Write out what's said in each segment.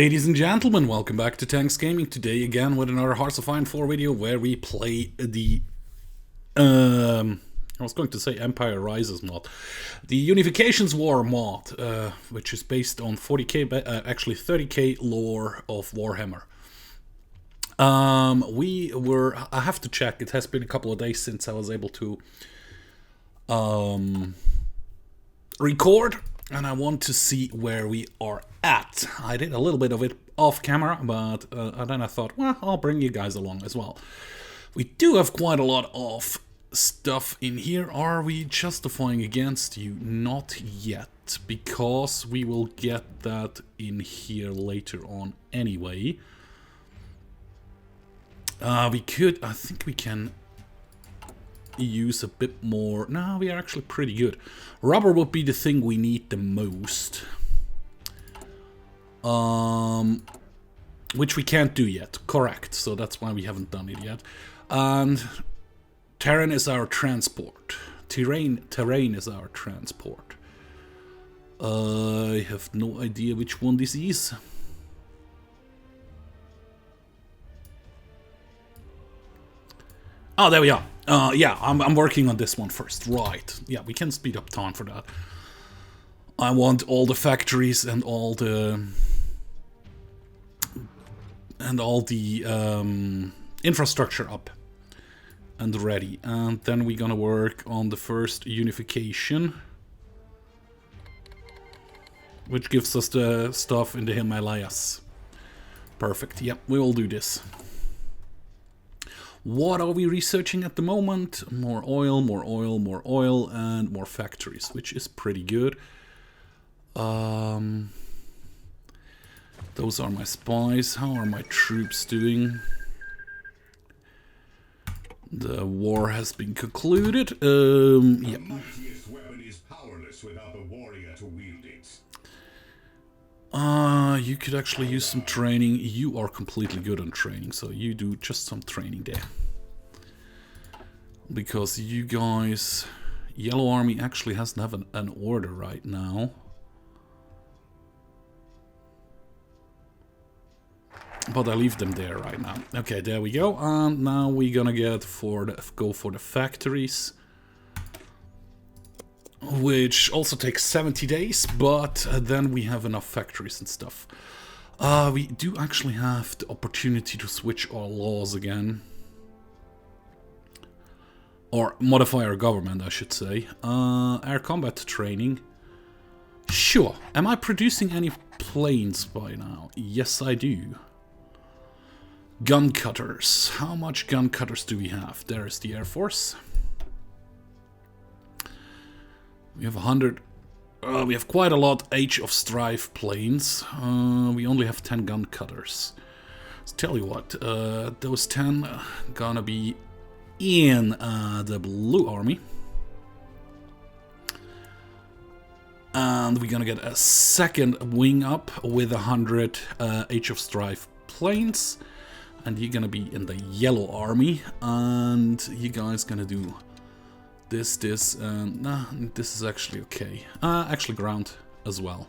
Ladies and gentlemen, welcome back to Tanks Gaming. Today again with another Hearts of Iron 4 video where we play the I was going to say Empire Rises mod. The Unification Wars mod, which is based on 40k, actually 30k lore of Warhammer. I have to check, it has been a couple of days since I was able to record, and I want to see where we are at. I did a little bit of it off camera, but then I thought, well, I'll bring you guys along as well. We do have quite a lot of stuff in here. Are we justifying against you? Not yet, because we will get that in here later on anyway. We could, I think we can use a bit more. No, we are actually pretty good. Rubber would be the thing we need the most. Which we can't do yet, correct, so that's why we haven't done it yet. And terrain is our transport. Terrain is our transport. I have no idea which one this is. Oh, there we are. Yeah, I'm working on this one first. Right. Yeah, we can speed up time for that. I want all the factories and all the infrastructure up and ready. And then we're gonna work on the first unification, which gives us the stuff in the Himalayas. Perfect. Yep, we will do this. What are we researching at the moment? More oil, more oil, more oil, and more factories, which is pretty good. Those are my spies. How are my troops doing? The war has been concluded. Yeah. You could actually use some training. You are completely good on training, so you do just some training there. Because you guys... Yellow Army actually doesn't have an order right now. But I leave them there right now. Okay, there we go. And now we're gonna go for the factories. Which also takes 70 days, but then we have enough factories and stuff. We do actually have the opportunity to switch our laws again. Or modify our government, I should say. Air combat training. Sure. Am I producing any planes by now? Yes, I do. Gun cutters. How much gun cutters do we have? There's the Air Force. We have 100. We have quite a lot Age of Strife planes. We only have 10 gun cutters. So tell you what, those 10 gonna be in the Blue Army. And we're gonna get a second wing up with 100 Age of Strife planes. And you're gonna be in the Yellow Army. And you guys gonna do this, and nah, this is actually okay. Actually ground as well.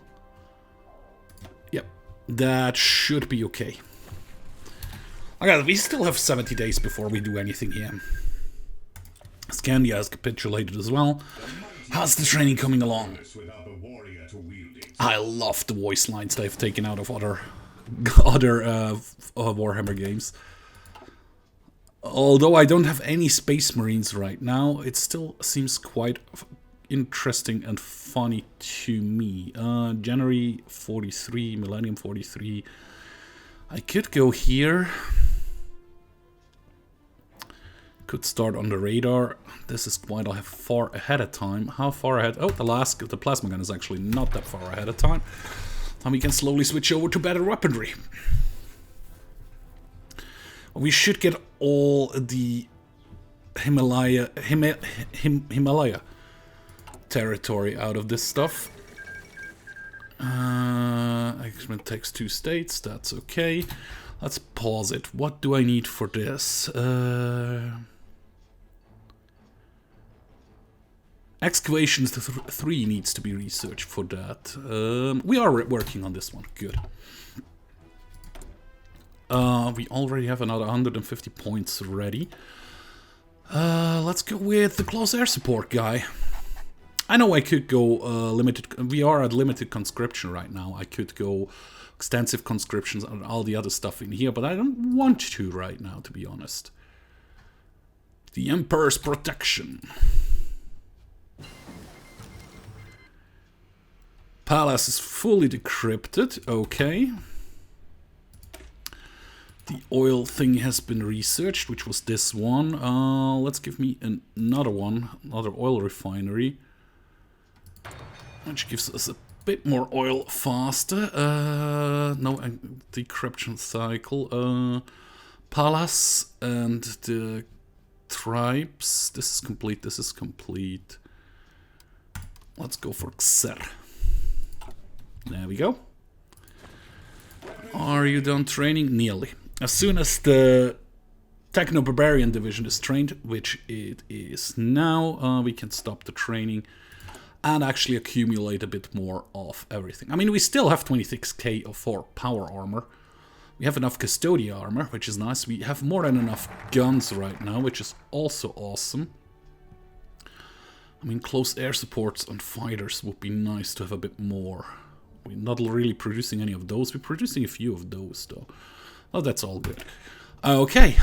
Yep, that should be okay. Okay, we still have 70 days before we do anything here. Scandia has capitulated as well. How's the training coming along? I love the voice lines they've taken out of other Warhammer games. Although I don't have any Space Marines right now, it still seems quite interesting and funny to me. January 43, Millennium 43. I could go here. Could start on the radar. This is quite far ahead of time. How far ahead? Oh, the plasma gun is actually not that far ahead of time. And we can slowly switch over to better weaponry. We should get all the Himalaya territory out of this stuff. It takes 2 states, that's okay. Let's pause it. What do I need for this? Excavations 3 needs to be researched for that. We are working on this one, good. We already have another 150 points ready. Let's go with the close air support guy. I know I could go limited. We are at limited conscription right now. I could go extensive conscriptions and all the other stuff in here, but I don't want to right now, to be honest. The Emperor's protection. Palace is fully decrypted. Okay. The oil thing has been researched, which was this one. Let's give me another one, another oil refinery, which gives us a bit more oil faster. No decryption cycle. Palace and the tribes. This is complete. This is complete. Let's go for Xer. There we go. Are you done training? Nearly. As soon as the Techno-Barbarian division is trained, which it is now, we can stop the training and actually accumulate a bit more of everything. I mean, we still have 26k for power armor. We have enough Custodia armor, which is nice. We have more than enough guns right now, which is also awesome. I mean, close air supports and fighters would be nice to have a bit more. We're not really producing any of those. We're producing a few of those, though. Oh, that's all good. Okay,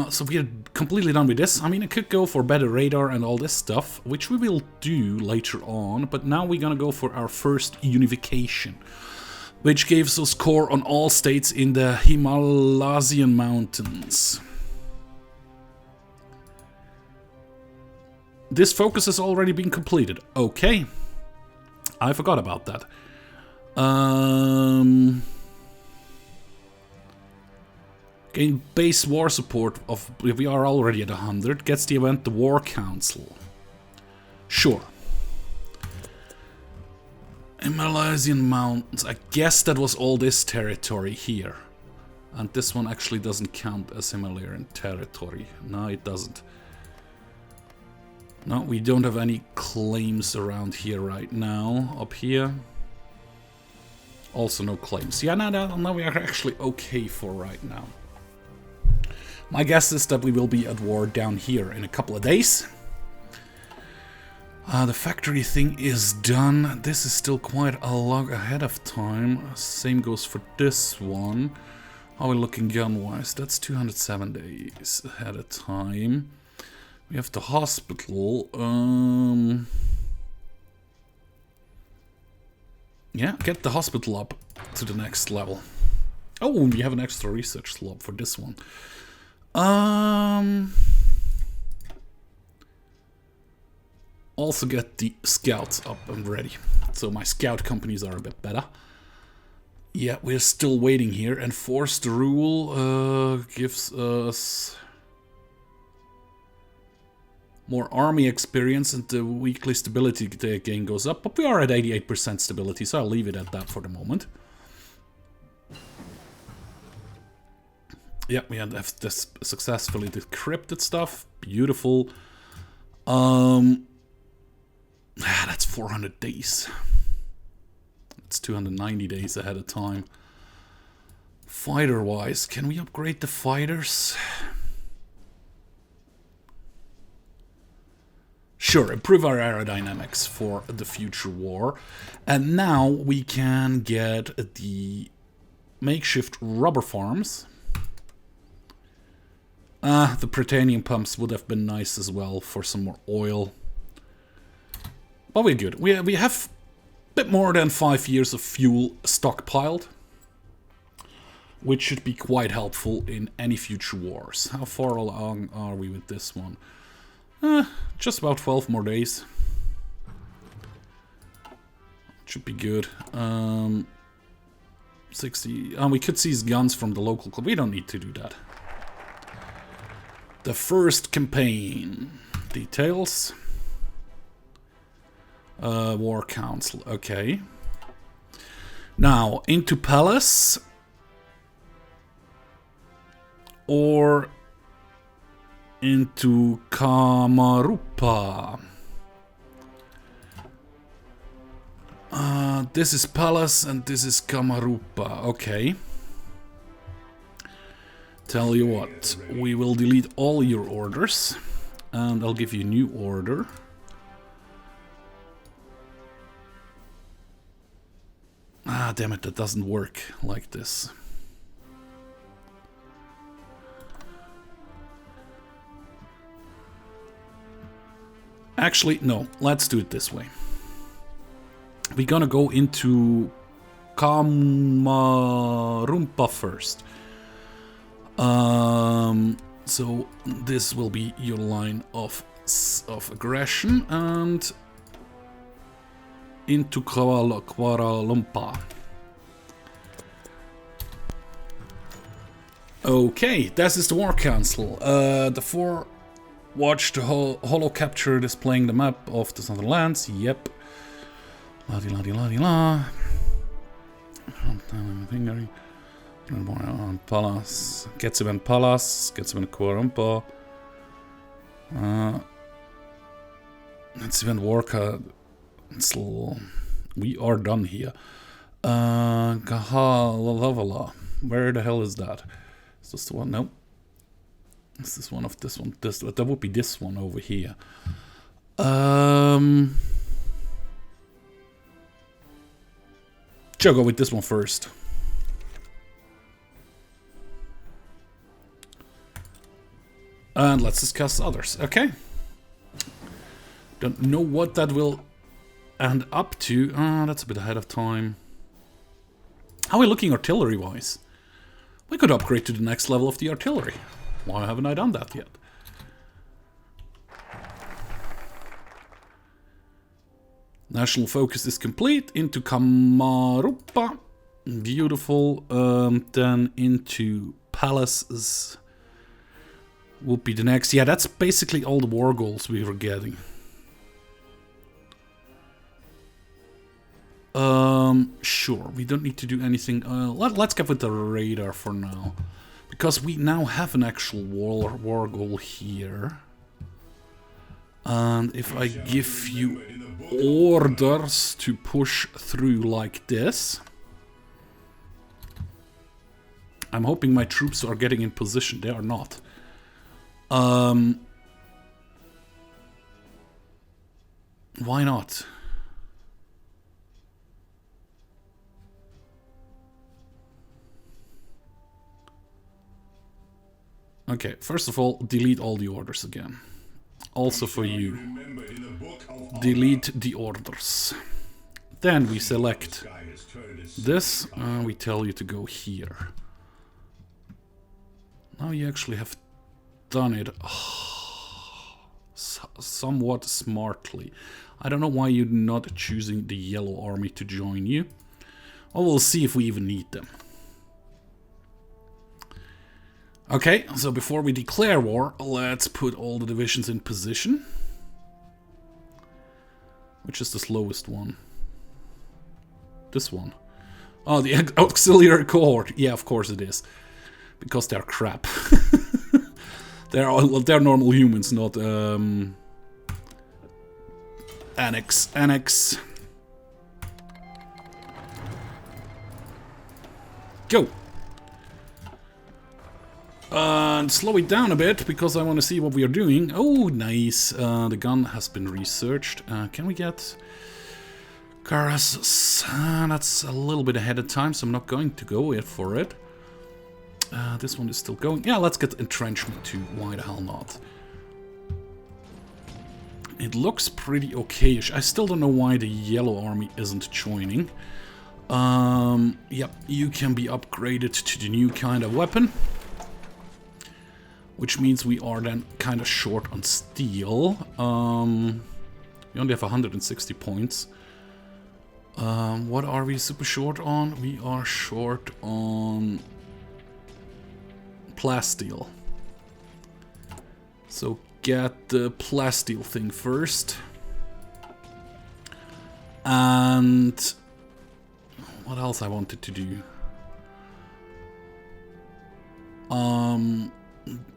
so we are completely done with this. I mean, I could go for better radar and all this stuff, which we will do later on. But now we're gonna go for our first unification, which gives us core on all states in the Himalayan mountains. This focus has already been completed. Okay, I forgot about that. Gain base war support of, we are already at 100, gets the event the War Council. Sure. Himalayan Mountains, I guess that was all this territory here. And this one actually doesn't count as Himalayan territory. No, it doesn't. No, we don't have any claims around here right now. Up here. Also no claims. Yeah, no, we are actually okay for right now. My guess is that we will be at war down here in a couple of days. The factory thing is done. This is still quite a lot ahead of time. Same goes for this one. How are we looking gun-wise? That's 207 days ahead of time. We have the hospital. Yeah, get the hospital up to the next level. Oh, we have an extra research slot for this one. Also get the scouts up and ready. So my scout companies are a bit better. Yeah, we're still waiting here. Enforced rule gives us more army experience and the weekly stability gain goes up. But we are at 88% stability, so I'll leave it at that for the moment. Yeah, we have this successfully decrypted stuff. Beautiful. That's 400 days. It's 290 days ahead of time. Fighter-wise, can we upgrade the fighters? Sure, improve our aerodynamics for the future war. And now we can get the makeshift rubber farms. The Britannian pumps would have been nice as well for some more oil. But we're good. We have a bit more than 5 years of fuel stockpiled, which should be quite helpful in any future wars. How far along are we with this one? Just about 12 more days. Should be good. 60. We could seize guns from the local club. We don't need to do that. The first campaign. Details. War Council. Okay. Now, into Palace. Or into Kamarupa. This is Palace and this is Kamarupa. Okay. Tell you what, we will delete all your orders, and I'll give you a new order. Ah, damn it, that doesn't work like this. Actually, no, let's do it this way. We're gonna go into Kamarumpa first. So this will be your line of aggression, and into Kuala Lumpur. Okay, this is the War Council. The four watch the holo capture displaying the map of the Southern Lands. Yep. La di la di la di la. Palace. Gets him in Palace. Gets him in Kuala Lumpur. Let's even work. We are done here. Gahalavala. Where the hell is that? Is this the one? No. Is this one of this one? This that would be this one over here. Should go with this one first. And let's discuss others. Okay. Don't know what that will end up to. That's a bit ahead of time. How are we looking artillery-wise? We could upgrade to the next level of the artillery. Why haven't I done that yet? National focus is complete. Into Kamarupa. Beautiful. Then into palaces would be the next. Yeah, that's basically all the war goals we were getting. Sure, we don't need to do anything. Let's get with the radar for now. Because we now have an actual war goal here. And if I give you orders to push through like this, I'm hoping my troops are getting in position. They are not. Why not? Okay, first of all, delete all the orders again. Also for you. Delete the orders. Then we select this, and we tell you to go here. Now you actually have done it somewhat smartly. I don't know why you're not choosing the yellow army to join you. Well, we'll see if we even need them. Okay, so before we declare war, let's put all the divisions in position. Which is the slowest one? This one. Oh, the auxiliary cohort. Yeah, of course it is. Because they're crap. they're normal humans, not annex. Go. And slow it down a bit, because I want to see what we are doing. Oh, nice. The gun has been researched. Can we get Karas? That's a little bit ahead of time, so I'm not going to go for it. This one is still going. Yeah, let's get entrenchment too. Why the hell not? It looks pretty okayish. I still don't know why the yellow army isn't joining. Yep, you can be upgraded to the new kind of weapon. Which means we are then kind of short on steel. We only have 160 points. What are we super short on? We are short on plasteel. So get the plasteel thing first. And what else I wanted to do?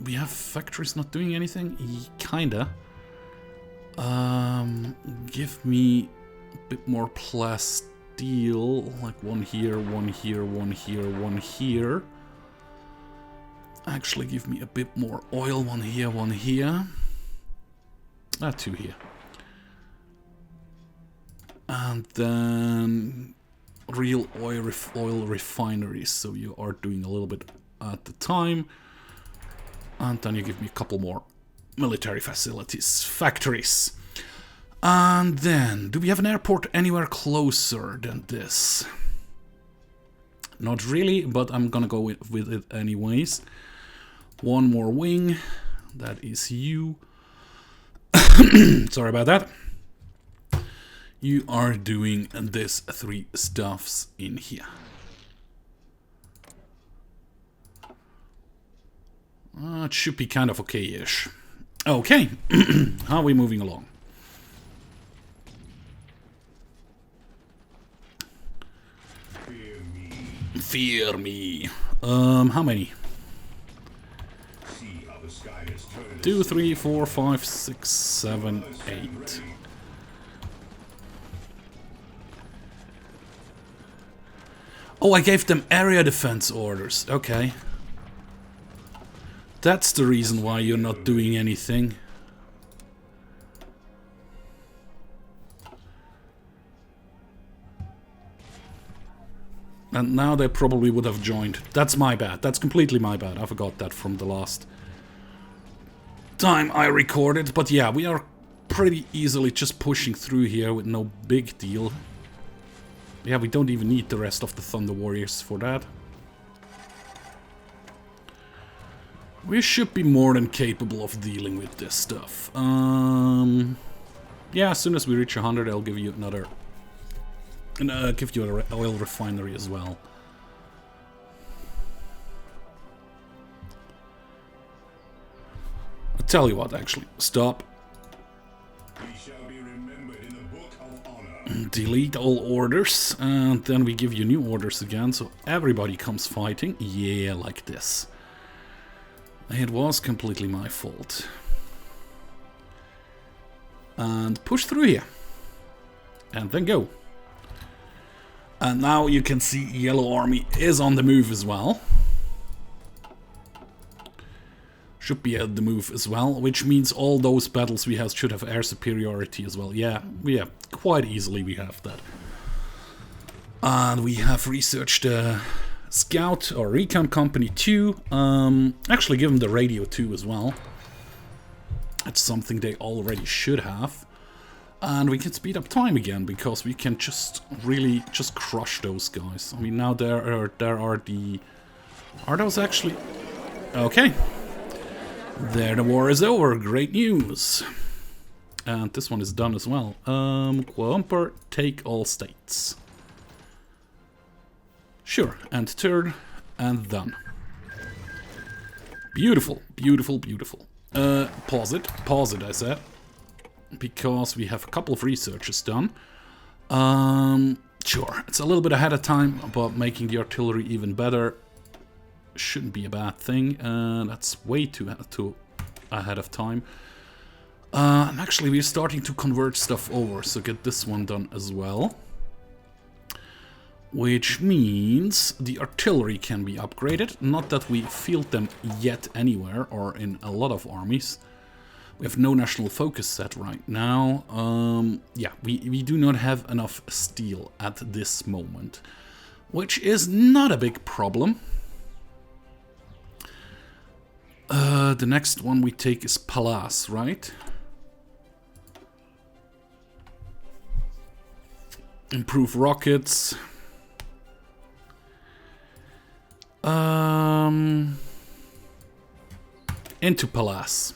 We have factories not doing anything? Kinda. Give me a bit more plasteel. Like one here, one here, one here, one here. Actually, give me a bit more oil. One here, one here. Two here. And then real oil refineries. So you are doing a little bit at the time. And then you give me a couple more military facilities, factories. And then, do we have an airport anywhere closer than this? Not really, but I'm gonna go with it anyways. One more wing. That is you. Sorry about that. You are doing this 3 stuffs in here. It should be kind of okay-ish. Okay, how are we moving along? Fear me. How many? 2, 3, 4, 5, 6, 7, 8. Oh, I gave them area defense orders. Okay. That's the reason why you're not doing anything. And now they probably would have joined. That's my bad. That's completely my bad. I forgot that from the last time I recorded. But yeah, we are pretty easily just pushing through here with no big deal. Yeah, we don't even need the rest of the Thunder Warriors for that. We should be more than capable of dealing with this stuff. Yeah, as soon as we reach 100, I'll give you another... give you an oil refinery as well. I'll tell you what, actually. Stop. We shall be remembered in the book of honor. Delete all orders, and then we give you new orders again, so everybody comes fighting. Yeah, like this. It was completely my fault. And push through here. And then go. And now you can see Yellow Army is on the move as well. Should be at the move as well, which means all those battles we have should have air superiority as well. Yeah, quite easily we have that. And we have researched Scout or Recon Company 2. Actually give them the radio 2 as well. That's something they already should have. And we can speed up time again, because we can just really just crush those guys. I mean, now there are the... Are those actually... Okay. There, the war is over. Great news. And this one is done as well. Quamper, take all states. Sure, and turn, and done. Beautiful, beautiful, beautiful. Pause it, I said. Because we have a couple of researches done. Sure, it's a little bit ahead of time, but making the artillery even better shouldn't be a bad thing. That's way too ahead of time. And actually, we're starting to convert stuff over, so get this one done as well. Which means the artillery can be upgraded. Not that we field them yet anywhere, or in a lot of armies. We have no national focus set right now. Yeah, we do not have enough steel at this moment, which is not a big problem. The next one we take is Palace, right? Improve rockets. Into Palace.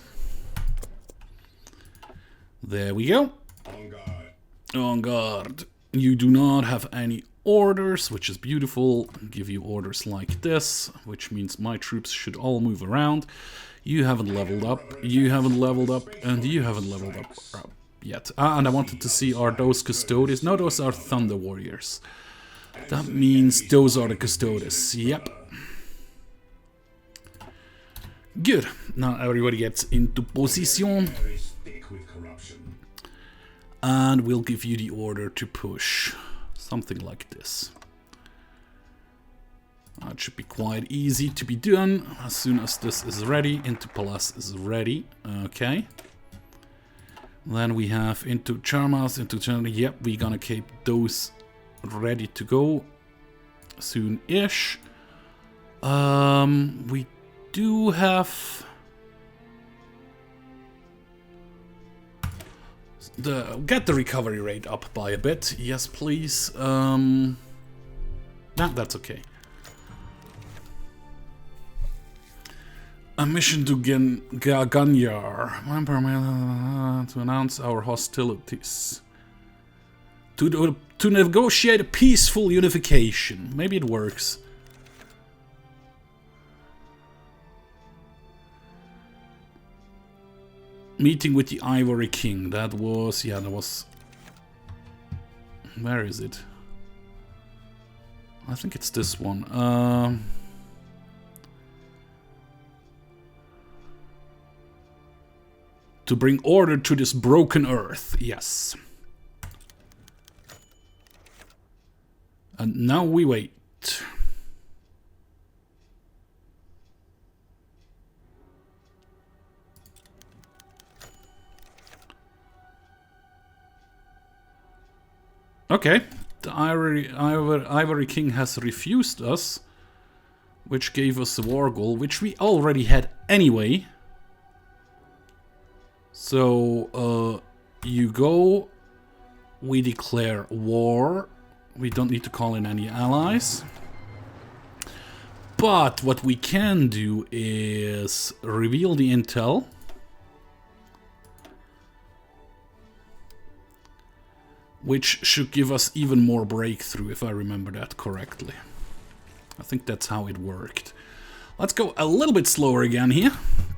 There we go. On guard. On guard. You do not have any orders, which is beautiful. I'll give you orders like this, which means my troops should all move around. You haven't leveled up, you haven't leveled up, and you haven't leveled up yet. And I wanted to see, are those custodians? No, those are Thunder Warriors. That means those are the custodians. Yep. Good. Now everybody gets into position. And we'll give you the order to push. Something like this. That should be quite easy to be done as soon as this is ready. Into Palace is ready. Okay. Then we have into Charmas, into Germany. Yep, we're gonna keep those ready to go soon-ish. We do have get the recovery rate up by a bit. Yes, please. That's okay. A mission to Ganyar to announce our hostilities. To negotiate a peaceful unification. Maybe it works. Meeting with the Ivory King. That was... yeah, that was... where is it? I think it's this one. To bring order to this broken earth. Yes. And now we wait. Okay. The Ivory King has refused us, which gave us a war goal, which we already had anyway. So, you go, we declare war, we don't need to call in any allies. But what we can do is reveal the intel. Which should give us even more breakthrough, if I remember that correctly. I think that's how it worked. Let's go a little bit slower again here,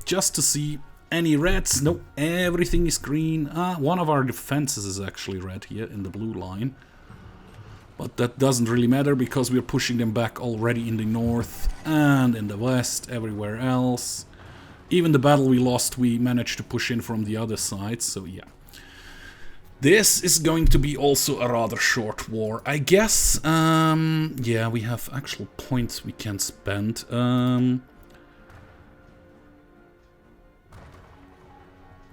just to see... any reds? No, everything is green. One of our defenses is actually red here in the blue line. But that doesn't really matter because we're pushing them back already in the north and in the west, everywhere else. Even the battle we lost, we managed to push in from the other side, so yeah. This is going to be also a rather short war, I guess. Yeah, we have actual points we can spend.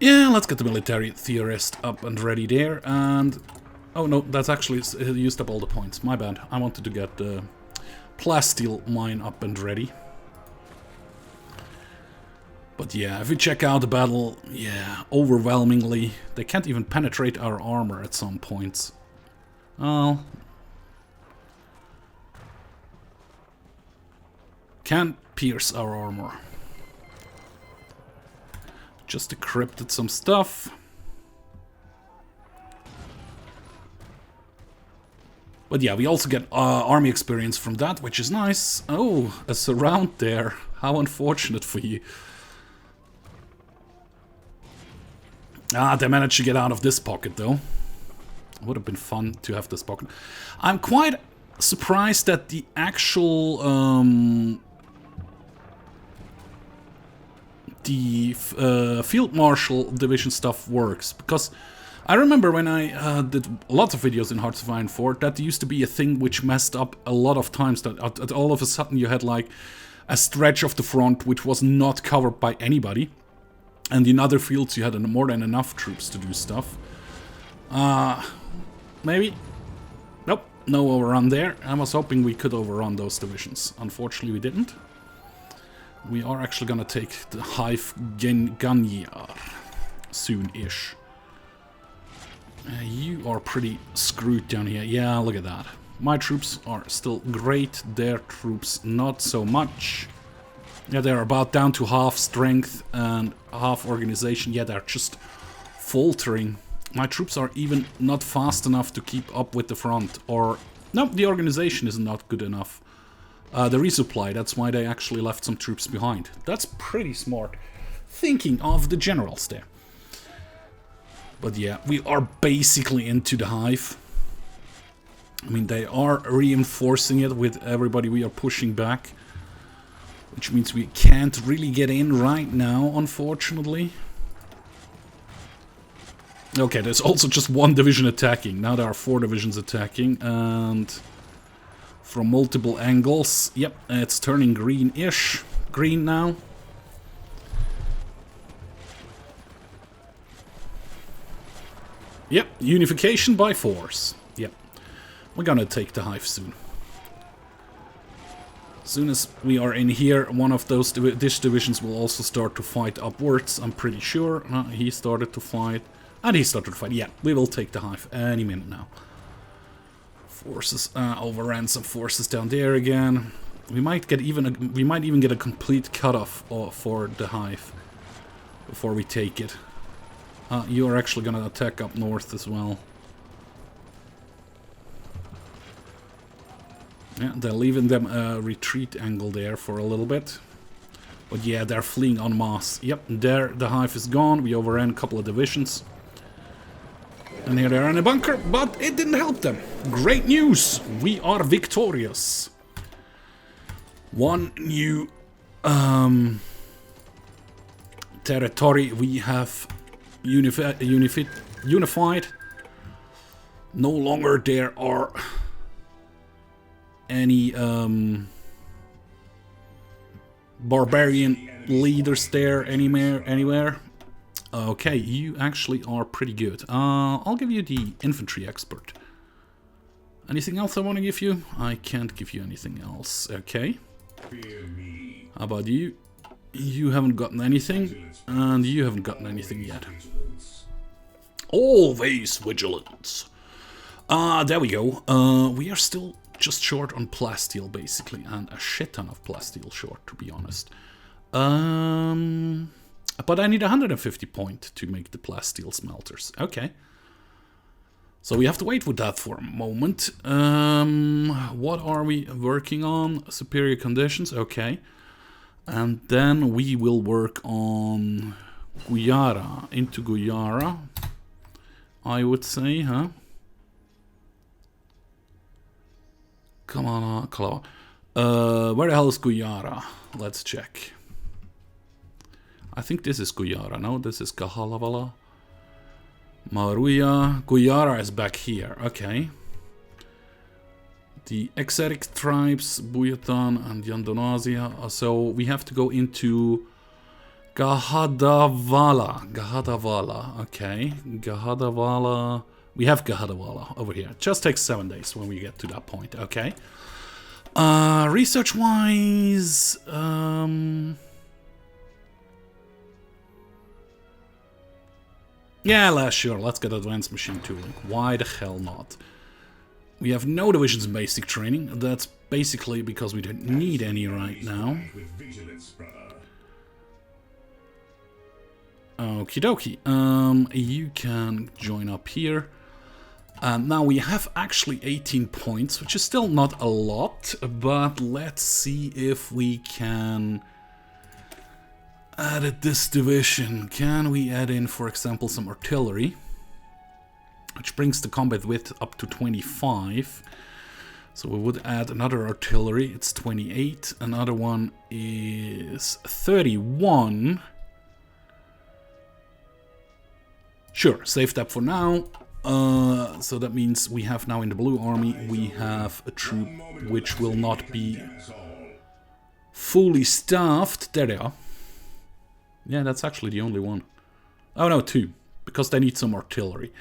Yeah, let's get the military theorist up and ready there, and... oh no, that's actually used up all the points, my bad. I wanted to get the plasteel mine up and ready. But yeah, if we check out the battle, yeah, overwhelmingly, they can't even penetrate our armor at some points. Oh. Can't pierce our armor. Just decrypted some stuff. But yeah, we also get army experience from that, which is nice. Oh, a surround there. How unfortunate for you. They managed to get out of this pocket, though. Would have been fun to have this pocket. I'm quite surprised that the actual... Field Marshal Division stuff works, because I remember when I did lots of videos in Hearts of Iron 4, that used to be a thing which messed up a lot of times, that all of a sudden you had like a stretch of the front which was not covered by anybody, and in other fields you had more than enough troops to do stuff. Maybe? Nope, no overrun there. I was hoping we could overrun those divisions. Unfortunately we didn't. We are actually gonna take the Hive Ganyar soon-ish. You are pretty screwed down here. Yeah, look at that. My troops are still great, their troops not so much. Yeah, they're about down to half strength and half organization. Yeah, they're just faltering. My troops are even not fast enough to keep up with the front. Or, no, the organization is not good enough. The resupply, that's why they actually left some troops behind. That's pretty smart. Thinking of the generals there. But yeah, we are basically into the Hive. I mean, they are reinforcing it with everybody we are pushing back. Which means we can't really get in right now, unfortunately. Okay, there's also just one division attacking. Now there are 4 divisions attacking, and from multiple angles. Yep, it's turning green-ish. Green now. Yep, unification by force. Yep. We're gonna take the hive soon. As soon as we are in here, one of those dish divisions will also start to fight upwards, I'm pretty sure. He started to fight. And he started to fight. Yeah, we will take the hive any minute now. Forces overran some forces down there again. We might even get a complete cutoff for the hive before we take it. You are actually gonna attack up north as well. Yeah, they're leaving them a retreat angle there for a little bit. But yeah, they're fleeing en masse. Yep, there the hive is gone. We overran a couple of divisions. And here they are in a bunker, but it didn't help them. Great news! We are victorious. One new territory we have unified. No longer there are any barbarian leaders there anywhere. Okay, you actually are pretty good. I'll give you the infantry expert. Anything else I want to give you? I can't give you anything else. Okay. How about you? You haven't gotten anything, and you haven't gotten anything yet. Always vigilance. There we go. We are still just short on plasteel, basically, and a shit ton of plasteel short, to be honest. But I need 150 point to make the plasteel smelters. Okay. So we have to wait with that for a moment. What are we working on? Superior conditions. Okay. And then we will work on Guyara. Into Guyara, I would say, huh? Come on, Kalawa. Where the hell is Guyara? Let's check. I think this is Guyara. No, this is Kahalavala. Maruya. Guyara is back here. Okay. The Exotic tribes, Buyatan and Yandonazia. So we have to go into Gahadavala. Gahadavala. Okay. Gahadavala. We have Gahadavala over here. It just takes 7 days when we get to that point. Okay. Research-wise... yeah, sure, let's get advanced machine tooling. Why the hell not? We have no divisions in basic training. That's basically because we don't need any right now. Okie dokie. You can join up here. Now we have actually 18 points, which is still not a lot, but let's see if we can... added this division. Can we add in, for example, some artillery? Which brings the combat width up to 25. So we would add another artillery. It's 28. Another one is 31. Sure, save that for now. So that means we have now in the blue army, we have a troop which will not be fully staffed. There they are. Yeah, that's actually the only one. Oh no, 2. Because they need some artillery.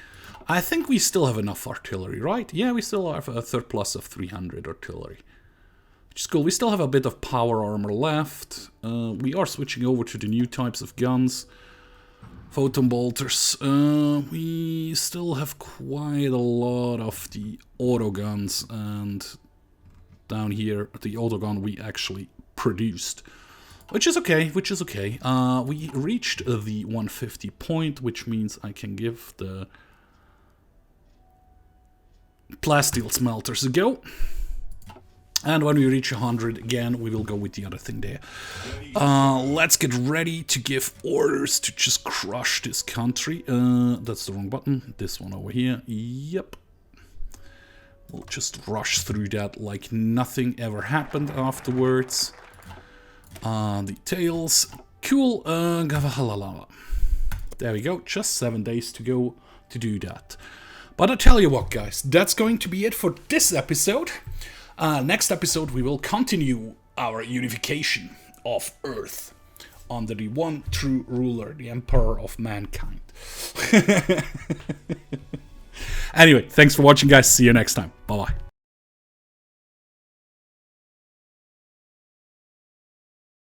I think we still have enough artillery, right? Yeah, we still have a surplus of 300 artillery. Which is cool. We still have a bit of power armor left. We are switching over to the new types of guns. Photon bolters. We still have quite a lot of the auto guns. And down here, the auto gun we actually produced. Which is okay, we reached the 150 point, which means I can give the plasteel smelters a go. And when we reach 100 again, we will go with the other thing there. Let's get ready to give orders to just crush this country. That's the wrong button. This one over here. Yep. We'll just rush through that like nothing ever happened afterwards. Details. Cool. Gavahalala. There we go. Just 7 days to go to do that. But I tell you what, guys, that's going to be it for this episode. Next episode, we will continue our unification of Earth under the one true ruler, the Emperor of Mankind. Anyway, thanks for watching, guys. See you next time. Bye-bye.